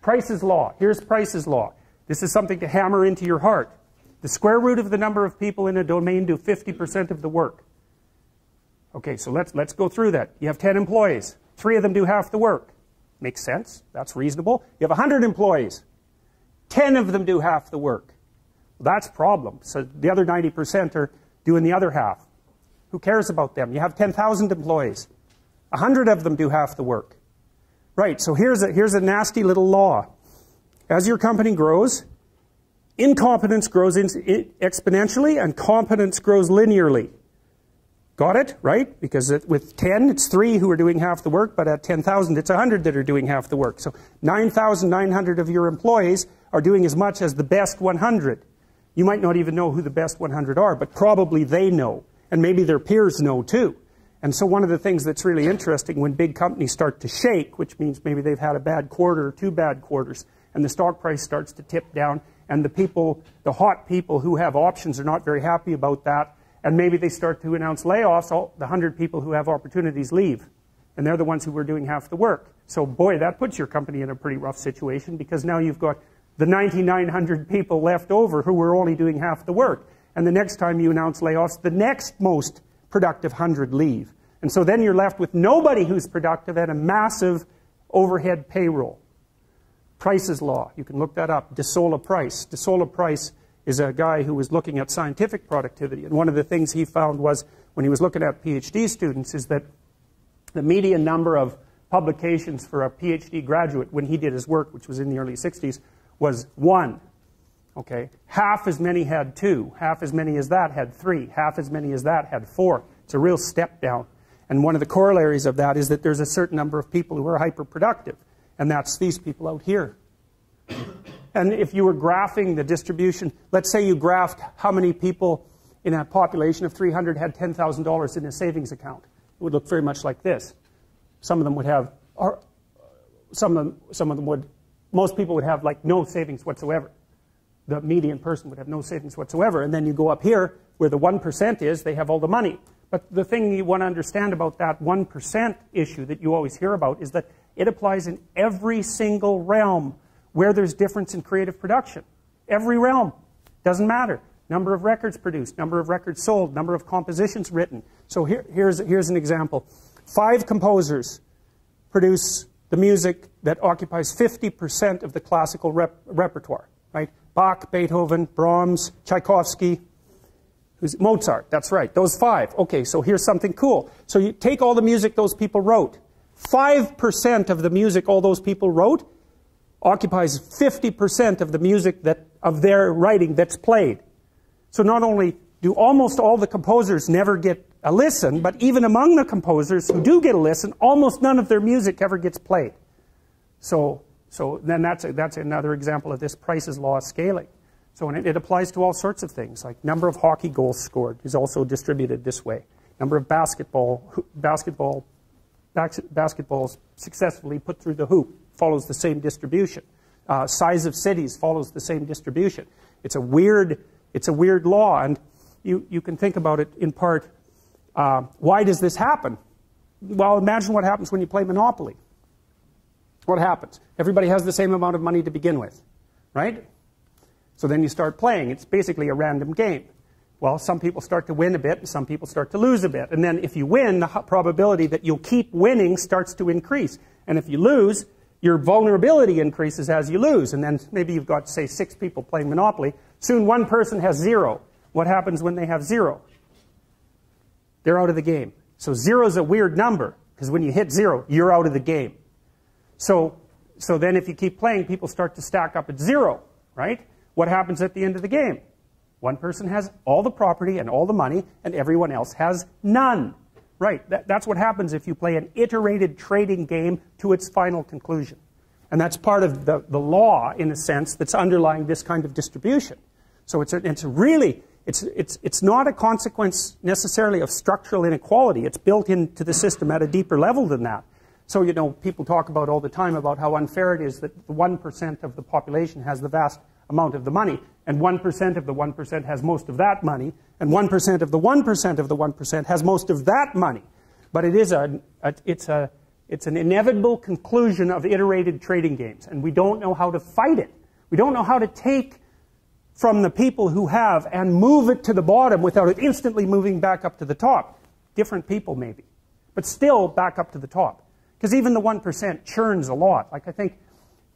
Price's law. Here's Price's law. This is something to hammer into your heart. The square root of the number of people in a domain do 50% of the work. Okay, so let's go through that. You have 10 employees. 3 of them do half the work. Makes sense. That's reasonable. You have 100 employees. 10 of them do half the work. Well, that's a problem. So the other 90% are doing the other half. Who cares about them? You have 10,000 employees. 100 of them do half the work. Right, so here's a nasty little law. As your company grows, incompetence grows exponentially and competence grows linearly. Got it? Right? Because with 10, it's 3 who are doing half the work, but at 10,000, it's 100 that are doing half the work. So 9,900 of your employees are doing as much as the best 100. You might not even know who the best 100 are, but probably they know. And maybe their peers know too. And so one of the things that's really interesting when big companies start to shake, which means maybe they've had a bad quarter or 2 bad quarters, and the stock price starts to tip down, and the hot people who have options are not very happy about that, and maybe they start to announce layoffs, all the 100 people who have opportunities leave. And they're the ones who were doing half the work. So boy, that puts your company in a pretty rough situation, because now you've got the 9,900 people left over who were only doing half the work. And the next time you announce layoffs, the next most productive 100 leave. And so then you're left with nobody who's productive and a massive overhead payroll. Price's law. You can look that up. Solla Price. Solla Price is a guy who was looking at scientific productivity. And one of the things he found was, when he was looking at PhD students, is that the median number of publications for a PhD graduate when he did his work, which was in the early 60s, was 1. Okay? Half as many had 2. Half as many as that had 3. Half as many as that had 4. It's a real step down. And one of the corollaries of that is that there's a certain number of people who are hyper-productive. And that's these people out here. And if you were graphing the distribution, let's say you graphed how many people in a population of 300 had $10,000 in a savings account. It would look very much like this. Some of them would have, or some of them would, most people would have like no savings whatsoever. The median person would have no savings whatsoever. And then you go up here where the 1% is, they have all the money. But the thing you want to understand about that 1% issue that you always hear about is that it applies in every single realm where there's difference in creative production. Every realm. Doesn't matter. Number of records produced, number of records sold, number of compositions written. So here's an example. 5 composers produce the music that occupies 50% of the classical repertoire. Right? Bach, Beethoven, Brahms, Tchaikovsky, Mozart. That's right. Those 5. Okay, so here's something cool. So you take all the music those people wrote. 5% of the music all those people wrote occupies 50% of the music of their writing that's played. So not only do almost all the composers never get a listen, but even among the composers who do get a listen, almost none of their music ever gets played. So then that's another example of this Price's law of scaling. So it applies to all sorts of things, like number of hockey goals scored is also distributed this way. Number of basketballs successfully put through the hoop follows the same distribution. Size of cities follows the same distribution. It's a weird law, and you can think about it in part. Why does this happen? Well, imagine what happens when you play Monopoly. What happens? Everybody has the same amount of money to begin with, right? So then you start playing. It's basically a random game. Well, some people start to win a bit, and some people start to lose a bit. And then if you win, the probability that you'll keep winning starts to increase. And if you lose, your vulnerability increases as you lose. And then maybe you've got, say, 6 people playing Monopoly. Soon one person has 0. What happens when they have 0? They're out of the game. So 0 is a weird number, because when you hit 0, you're out of the game. So then if you keep playing, people start to stack up at 0, right? What happens at the end of the game? One person has all the property and all the money, and everyone else has none. Right, that's what happens if you play an iterated trading game to its final conclusion. And that's part of the law, in a sense, that's underlying this kind of distribution. So it's not a consequence necessarily of structural inequality. It's built into the system at a deeper level than that. So, you know, people talk about all the time about how unfair it is that the 1% of the population has the vast amount of the money, and 1% of the 1% has most of that money, and 1% of the 1% of the 1% has most of that money. But it's a It's an inevitable conclusion of iterated trading games, and we don't know how to fight it. We don't know how to take from the people who have and move it to the bottom without it instantly moving back up to the top. Different people maybe, but still back up to the top. Because even the 1% churns a lot. Like I think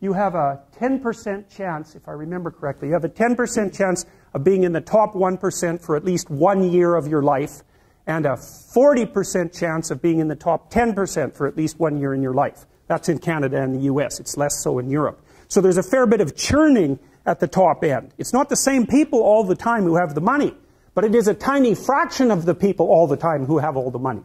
you have a 10% chance, if I remember correctly, you have a 10% chance of being in the top 1% for at least 1 year of your life, and a 40% chance of being in the top 10% for at least 1 year in your life. That's in Canada and the US. It's less so in Europe. So there's a fair bit of churning at the top end. It's not the same people all the time who have the money, but it is a tiny fraction of the people all the time who have all the money.